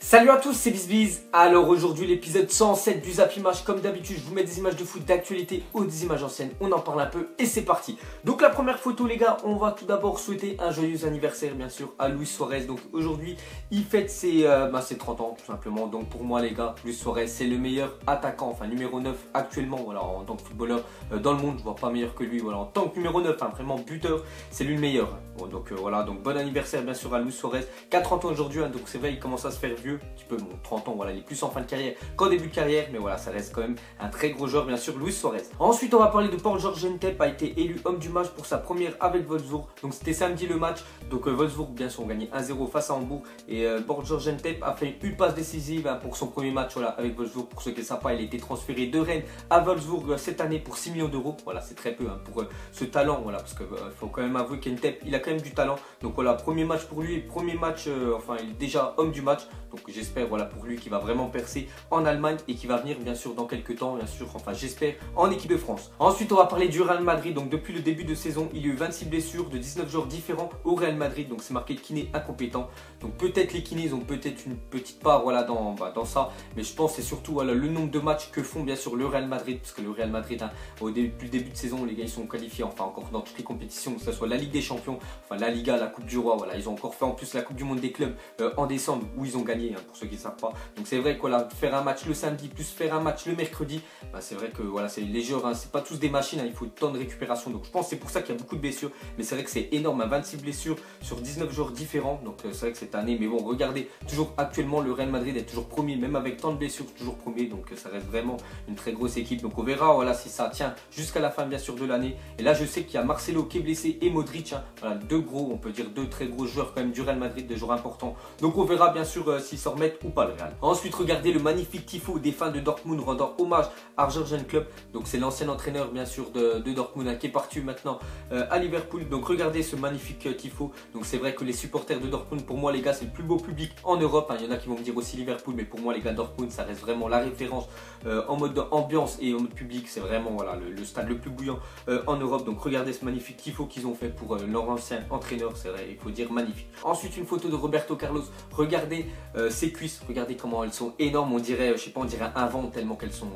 Salut à tous, c'est BizBiz. Alors aujourd'hui l'épisode 107 du Zap Image. Comme d'habitude je vous mets des images de foot d'actualité ou des images anciennes. On en parle un peu et c'est parti. Donc la première photo les gars, on va tout d'abord souhaiter un joyeux anniversaire bien sûr à Luis Suarez. Donc aujourd'hui il fête ses 30 ans tout simplement. Donc pour moi les gars, Luis Suarez c'est le meilleur attaquant, enfin numéro 9 actuellement voilà, en tant que footballeur dans le monde. Je vois pas meilleur que lui voilà, en tant que numéro 9, hein, vraiment buteur, c'est lui le meilleur. Bon, donc voilà, donc bon anniversaire bien sûr à Luis Suarez. 30 ans aujourd'hui, hein, donc c'est vrai il commence à se faire vieux. Un petit peu, bon, 30 ans, voilà, il est plus en fin de carrière qu'en début de carrière, mais voilà, ça reste quand même un très gros joueur, bien sûr, Luis Suarez. Ensuite, on va parler de Borja Entep, a été élu homme du match pour sa première avec Wolfsburg. Donc c'était samedi le match, donc Wolfsburg, bien sûr, ont gagné 1-0 face à Hambourg. Et Borja Entep a fait une passe décisive hein, pour son premier match voilà, avec Wolfsburg. Pour ceux qui ne savent pas, il a été transféré de Rennes à Wolfsburg cette année pour 6 millions d'euros. Voilà, c'est très peu hein, pour ce talent, voilà, parce qu'il faut quand même avouer qu'Entep, il a quand même du talent. Donc voilà, premier match pour lui, premier match, enfin, il est déjà homme du match. Donc j'espère voilà pour lui qu'il va vraiment percer en Allemagne et qui va venir bien sûr dans quelques temps, bien sûr, enfin j'espère en équipe de France. Ensuite on va parler du Real Madrid. Donc depuis le début de saison il y a eu 26 blessures de 19 joueurs différents au Real Madrid. Donc c'est marqué kiné incompétent. Donc peut-être les kinés ont peut-être une petite part voilà, dans ça. Mais je pense que c'est surtout voilà, le nombre de matchs que font bien sûr le Real Madrid. Parce que le Real Madrid hein, depuis le début de saison les gars ils sont qualifiés enfin encore dans toutes les compétitions, que ce soit la Ligue des Champions, enfin la Liga, la Coupe du Roi. Voilà, ils ont encore fait en plus la Coupe du Monde des clubs en décembre où ils ont gagné. Pour ceux qui ne savent pas. Donc c'est vrai que voilà, faire un match le samedi plus faire un match le mercredi, bah, c'est vrai que voilà, c'est les joueurs, hein, c'est pas tous des machines, hein, il faut le temps de récupération. Donc je pense que c'est pour ça qu'il y a beaucoup de blessures. Mais c'est vrai que c'est énorme, hein, 26 blessures sur 19 joueurs différents. Donc c'est vrai que cette année, mais bon, regardez, toujours actuellement le Real Madrid est toujours premier, même avec tant de blessures, toujours premier. Donc ça reste vraiment une très grosse équipe. Donc on verra voilà, si ça tient jusqu'à la fin bien sûr de l'année. Et là je sais qu'il y a Marcelo qui est blessé et Modric, hein, voilà, deux gros, on peut dire deux très gros joueurs quand même du Real Madrid, des joueurs importants. Donc on verra bien sûr s'ils s'en remettent ou pas le Real. Ensuite regardez le magnifique tifo des fans de Dortmund rendant hommage à Jürgen Klopp. Donc c'est l'ancien entraîneur bien sûr de Dortmund hein, qui est parti maintenant à Liverpool. Donc regardez ce magnifique tifo. Donc c'est vrai que les supporters de Dortmund, pour moi les gars, c'est le plus beau public en Europe hein. Il y en a qui vont me dire aussi Liverpool, mais pour moi les gars, Dortmund ça reste vraiment la référence en mode ambiance et en mode public. C'est vraiment voilà, le stade le plus bouillant en Europe. Donc regardez ce magnifique tifo qu'ils ont fait pour leur ancien entraîneur. C'est vrai, il faut dire magnifique. Ensuite une photo de Roberto Carlos. Regardez ses cuisses, regardez comment elles sont énormes, on dirait, je sais pas, on dirait un vent tellement qu'elles sont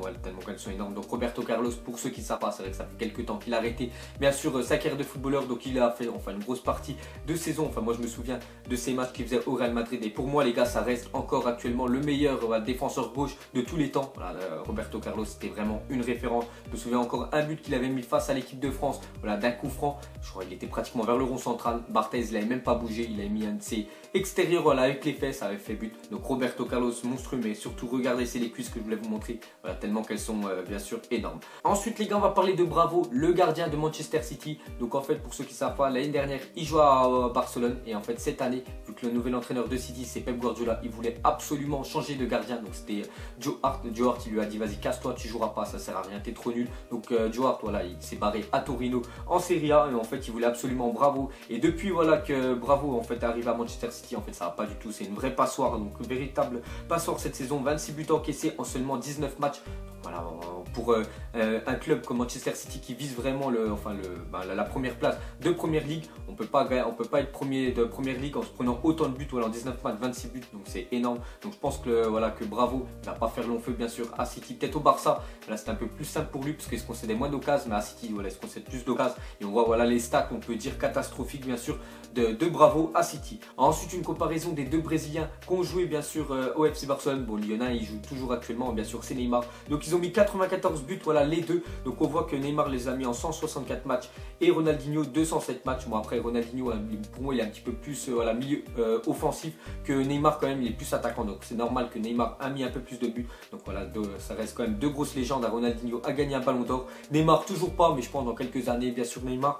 énormes. Donc Roberto Carlos, pour ceux qui ne savent pas, c'est vrai que ça fait quelques temps qu'il a arrêté bien sûr sa carrière de footballeur. Donc il a fait enfin une grosse partie de saison, enfin moi je me souviens de ces matchs qu'il faisait au Real Madrid. Et pour moi les gars, ça reste encore actuellement le meilleur défenseur gauche de tous les temps. Voilà, Roberto Carlos c'était vraiment une référence. Je me souviens encore un but qu'il avait mis face à l'équipe de France, voilà, d'un coup franc, je crois qu'il était pratiquement vers le rond central. Barthez il n'avait même pas bougé, il avait mis un de ses extérieurs voilà, avec les fesses, ça avait fait but. Donc Roberto Carlos monstrueux, mais surtout regardez, c'est les cuisses que je voulais vous montrer, voilà, tellement qu'elles sont bien sûr énormes. Ensuite les gars, on va parler de Bravo, le gardien de Manchester City. Donc en fait pour ceux qui ne savent pas, l'année dernière il jouait à Barcelone et en fait cette année, vu que le nouvel entraîneur de City c'est Pep Guardiola, il voulait absolument changer de gardien. Donc c'était Joe Hart. Joe Hart il lui a dit vas-y casse-toi, tu joueras pas, ça sert à rien, t'es trop nul. Donc Joe Hart voilà, il s'est barré à Torino en Serie A et en fait il voulait absolument Bravo. Et depuis voilà que Bravo en fait arrive à Manchester City, en fait ça va pas du tout, c'est une vraie passoire, donc véritable passoire cette saison. 26 buts encaissés en seulement 19 matchs. Donc, voilà, pour un club comme Manchester City qui vise vraiment la première place de Première Ligue, on peut pas être premier de Première Ligue en se prenant autant de buts, voilà, en 19 matchs, 26 buts, donc c'est énorme. Donc je pense que voilà que Bravo ne va pas faire long feu bien sûr à City, peut-être au Barça. Là c'est un peu plus simple pour lui parce qu'il se concédait moins d'occasions, mais à City voilà, il se concède plus d'occasions et on voit voilà les stats, on peut dire catastrophiques bien sûr de Bravo à City. Ensuite une comparaison des deux Brésiliens qui ont joué bien sûr au FC Barcelone. Bon, Lionel il joue toujours actuellement bien sûr, c'est Neymar. Donc ils ont mis 94 buts, voilà les deux. Donc on voit que Neymar les a mis en 164 matchs et Ronaldinho 207 matchs. Bon après Ronaldinho pour moi il est un petit peu plus voilà, milieu offensif que Neymar, quand même il est plus attaquant. Donc c'est normal que Neymar a mis un peu plus de buts. Donc voilà, ça reste quand même deux grosses légendes. Ronaldinho a gagné un ballon d'or. Neymar toujours pas, mais je pense dans quelques années bien sûr Neymar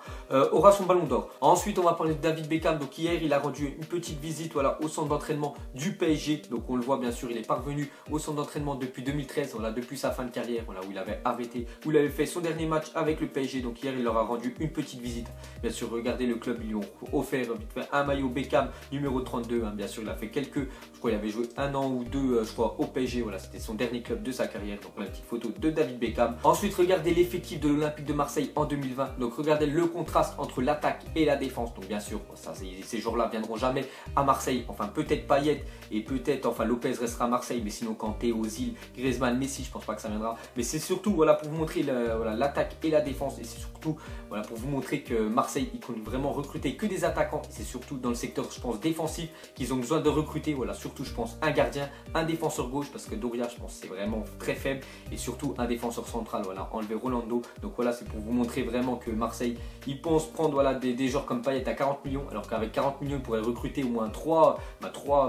aura son ballon d'or. Ensuite on va parler de David Beckham. Donc hier il a rendu une petite visite voilà, au centre d'entraînement du PSG. Donc on le voit bien sûr, il est parvenu au centre d'entraînement depuis 2013, voilà, depuis sa fin fin de carrière, voilà, où il avait arrêté, où il avait fait son dernier match avec le PSG. Donc hier, il leur a rendu une petite visite. Bien sûr, regardez le club, ils lui ont offert vite fait un maillot Beckham numéro 32. Bien sûr, il a fait je crois, il avait joué 1 an ou 2, je crois, au PSG. Voilà, c'était son dernier club de sa carrière. Donc la petite photo de David Beckham. Ensuite, regardez l'effectif de l'Olympique de Marseille en 2020. Donc regardez le contraste entre l'attaque et la défense. Donc bien sûr, ça, ces joueurs-là viendront jamais à Marseille. Enfin, peut-être Payet et peut-être, enfin, Lopez restera à Marseille. Mais sinon, Kanté, Ozil, Griezmann, Messi, je pense pas que ça viendra. Mais c'est surtout, voilà, pour vous montrer l'attaque et la défense. Et c'est surtout, voilà, pour vous montrer que Marseille, ils comptent vraiment recruter que des attaquants. C'est surtout dans le secteur, je pense, défensif qu'ils ont besoin de recruter. Voilà, surtout, je pense, un gardien, un défenseur gauche, parce que Doria, je pense, c'est vraiment très faible. Et surtout, un défenseur central, voilà, enlever Rolando. Donc voilà, c'est pour vous montrer vraiment que Marseille, ils pensent prendre, voilà, des joueurs comme Payet à 40 millions, alors qu'avec 40 millions, ils pourraient recruter au moins 3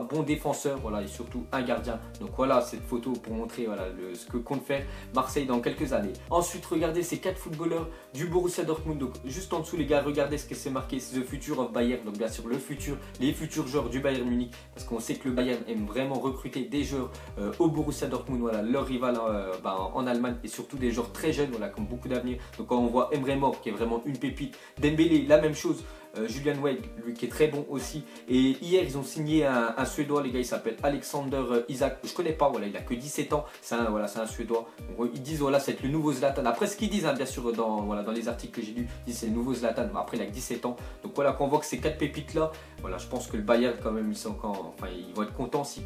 bons défenseurs, voilà, et surtout un gardien. Donc voilà, cette photo pour montrer, voilà, ce que compte faire Marseille dans quelques années. Ensuite, regardez ces 4 footballeurs du Borussia Dortmund. Donc juste en dessous, les gars, regardez ce que c'est marqué, c'est The Future of Bayern. Donc bien sûr, les futurs joueurs du Bayern Munich, parce qu'on sait que le Bayern aime vraiment recruter des joueurs au Borussia Dortmund, voilà, leur rival en Allemagne, et surtout des joueurs très jeunes, voilà, comme beaucoup d'avenir. Donc quand on voit Emre Mor qui est vraiment une pépite, Dembélé, la même chose. Julian Weigl, lui qui est très bon aussi. Et hier, ils ont signé un Suédois, les gars, il s'appelle Alexander Isak. Je connais pas, voilà, il a que 17 ans. C'est un Suédois. Donc, ils disent, voilà, c'est le nouveau Zlatan. Après, ce qu'ils disent, bien sûr, dans les articles que j'ai lus, ils disent c'est le nouveau Zlatan. Après, il a que 17 ans. Donc voilà, quand on voit que ces 4 pépites-là, voilà, je pense que le Bayern, quand même, ils vont être contents s'ils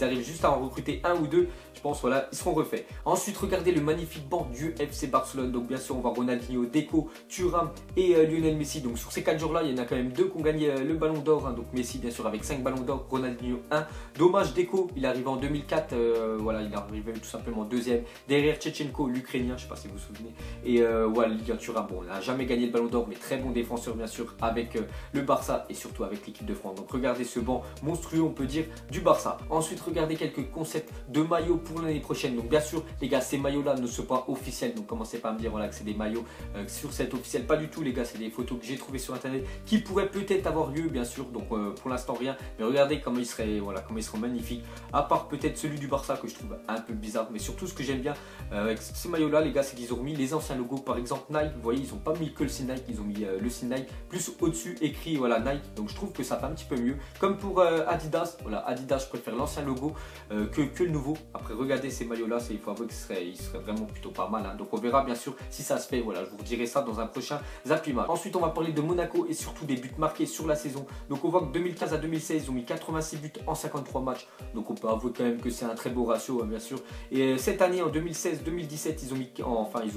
arrivent juste à en recruter un ou deux. Je pense, voilà, ils seront refaits. Ensuite, regardez le magnifique banc du FC Barcelone. Donc, bien sûr, on voit Ronaldinho, Deco, Thuram et Lionel Messi. Donc, sur ces 4 jours-là, il y en a quand même 2 qui ont gagné le ballon d'or. Donc, Messi, bien sûr, avec 5 ballons d'or, Ronaldinho 1. Dommage, Deco, il est arrivé en 2004. Voilà, il est arrivé tout simplement deuxième. Derrière Tchetchenko, l'Ukrainien, je ne sais pas si vous vous souvenez. Et voilà, Lilian Thuram, bon, il n'a jamais gagné le ballon d'or, mais très bon défenseur, bien sûr, avec le Barça et surtout avec l'équipe de France. Donc, regardez ce banc monstrueux, on peut dire, du Barça. Ensuite, regardez quelques concepts de maillots pour l'année prochaine. Donc, bien sûr, les gars, ces maillots-là ne sont pas officiels. Donc, commencez pas à me dire voilà, que c'est des maillots sur cette officielle. Pas du tout, les gars, c'est des photos que j'ai trouvées sur internet qui pourraient peut-être avoir lieu, bien sûr. Donc, pour l'instant, rien. Mais regardez comment ils seraient, voilà, comment ils seront magnifiques. À part peut-être celui du Barça que je trouve un peu bizarre. Mais surtout, ce que j'aime bien avec ces maillots-là, les gars, c'est qu'ils ont mis les anciens logos. Par exemple, Nike, vous voyez, ils n'ont pas mis que le signe Nike, ils ont mis le signe Nike, plus au-dessus écrit voilà, Nike. Donc, je trouve que ça fait un petit peu mieux. Comme pour Adidas, voilà, Adidas, je préfère l'ancien logo que le nouveau. Après, regardez ces maillots-là, il faut avouer qu'il serait vraiment plutôt pas mal. Hein. Donc, on verra bien sûr si ça se fait. Voilà, je vous redirai ça dans un prochain Zapima. Ensuite, on va parler de Monaco et surtout des buts marqués sur la saison. Donc, on voit que 2015 à 2016, ils ont mis 86 buts en 53 matchs. Donc, on peut avouer quand même que c'est un très beau ratio, hein, bien sûr. Et cette année, en 2016-2017, ils ont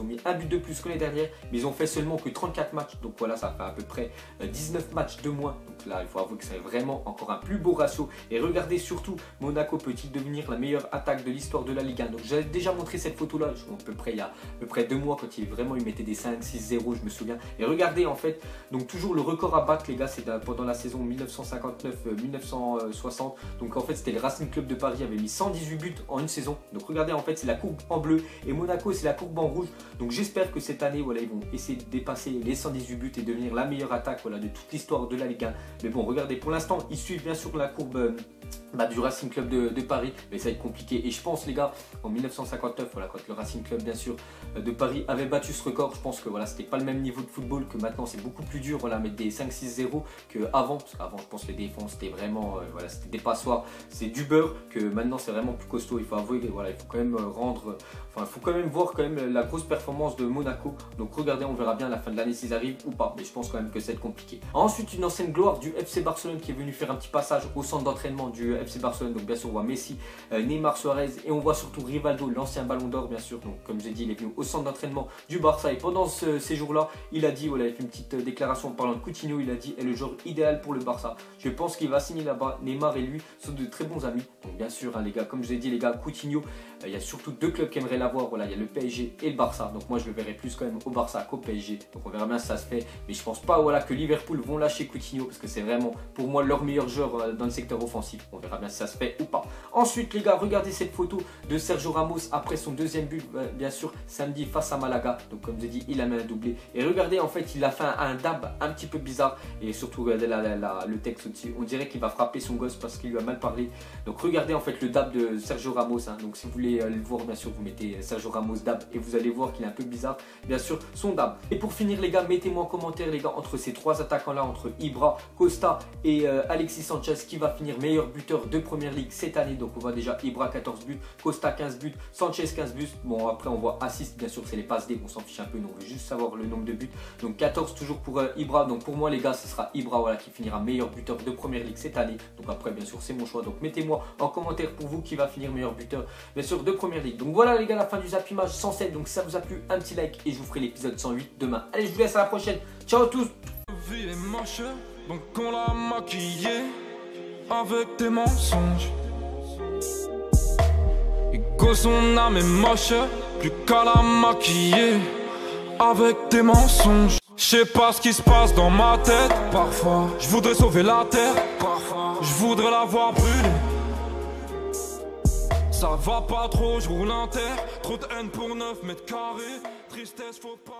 mis un but de plus que l'année dernière, mais ils ont fait seulement que 34 matchs. Donc, voilà, ça fait à peu près 19 matchs de moins. Donc là, il faut avouer que c'est vraiment encore un plus beau ratio. Et regardez surtout, Monaco peut-il devenir la meilleure attaque de l'histoire de la Ligue 1. Donc, j'avais déjà montré cette photo-là, il y a à peu près 2 mois, quand il mettait des 5, 6, 0, je me souviens. Et regardez, en fait, donc toujours le record à battre, les gars, c'est pendant la saison 1959-1960. Donc, en fait, c'était le Racing Club de Paris, avait mis 118 buts en une saison. Donc, regardez, en fait, c'est la courbe en bleu et Monaco, c'est la courbe en rouge. Donc, j'espère que cette année, voilà, ils vont essayer de dépasser les 118 buts et devenir la meilleure attaque, voilà, de toute l'histoire de la Ligue 1. Mais bon, regardez, pour l'instant, ils suivent bien sûr la courbe du Racing Club de Paris, mais ça va être compliqué. Et je pense, les gars, en 1959, voilà, quand le Racing Club, bien sûr, de Paris avait battu ce record, je pense que voilà, c'était pas le même niveau de football, que maintenant c'est beaucoup plus dur, voilà, mettre des 5-6-0 qu'avant, parce qu'avant, je pense que les défenses c'était vraiment, voilà, c'était des passoires, c'est du beurre, que maintenant c'est vraiment plus costaud. Il faut avouer, voilà, il faut quand même il faut quand même voir quand même la grosse performance de Monaco. Donc regardez, on verra bien à la fin de l'année s'ils arrivent ou pas, mais je pense quand même que c'est compliqué. Ensuite, une ancienne gloire du FC Barcelone qui est venu faire un petit passage au centre d'entraînement du FC Barcelone. Donc bien sûr, on voit Messi, Neymar, Suarez et on voit surtout Rivaldo, l'ancien ballon d'or, bien sûr. Donc comme j'ai dit, il est venu au centre d'entraînement du Barça et pendant ces jours-là, il a dit, voilà, il a fait une petite déclaration en parlant de Coutinho, il a dit est le joueur idéal pour le Barça. Je pense qu'il va signer là-bas. Neymar et lui sont de très bons amis. Donc bien sûr, hein, les gars, comme je vous ai dit, les gars, Coutinho, il y a surtout 2 clubs qui aimeraient l'avoir. Voilà, il y a le PSG et le Barça. Donc moi, je le verrai plus quand même au Barça qu'au PSG. Donc on verra bien si ça se fait. Mais je pense pas, voilà, que Liverpool vont lâcher Coutinho parce que c'est vraiment pour moi leur meilleur joueur dans le secteur offensif. On verra bien si ça se fait ou pas. Ensuite, les gars, regardez cette photo de Sergio Ramos après son deuxième but, bien sûr, samedi face à Malaga. Donc comme je vous ai dit, il a mis un doublé. Et regardez, en fait, il a fait un dab un petit peu peu bizarre. Et surtout, regardez le texte aussi. On dirait qu'il va frapper son gosse parce qu'il lui a mal parlé. Donc regardez en fait le dab de Sergio Ramos. Hein. Donc si vous voulez le voir, bien sûr, vous mettez Sergio Ramos dab et vous allez voir qu'il est un peu bizarre. Bien sûr, son dab. Et pour finir, les gars, mettez-moi en commentaire, les gars, entre ces trois attaquants-là, entre Ibra, Costa et Alexis Sanchez, qui va finir meilleur buteur de Première Ligue cette année. Donc on voit déjà Ibra 14 buts, Costa 15 buts, Sanchez 15 buts. Bon, après on voit assist, bien sûr, c'est les passes D, on s'en fiche un peu, donc on veut juste savoir le nombre de buts. Donc 14 toujours pour Ibra. Donc pour moi, les gars, ce sera Ibra, voilà, qui finira meilleur buteur de Première Ligue cette année. Donc après, bien sûr, c'est mon choix. Donc mettez-moi en commentaire pour vous qui va finir meilleur buteur, bien sûr, de Première Ligue. Donc voilà, les gars, la fin du Zap Image 107. Donc si ça vous a plu, un petit like et je vous ferai l'épisode 108 demain. Allez, je vous laisse, à la prochaine. Ciao à tous. Vie est moche, donc on l'a maquillée avec des mensonges. Et que son âme est moche, plus qu'à la maquiller avec des mensonges. Je sais pas ce qui se passe dans ma tête. Parfois, je voudrais sauver la terre. Parfois, je voudrais la voir brûler. Ça va pas trop, je roule un terre. Trop de haine pour 9 mètres carrés. Tristesse, faut pas.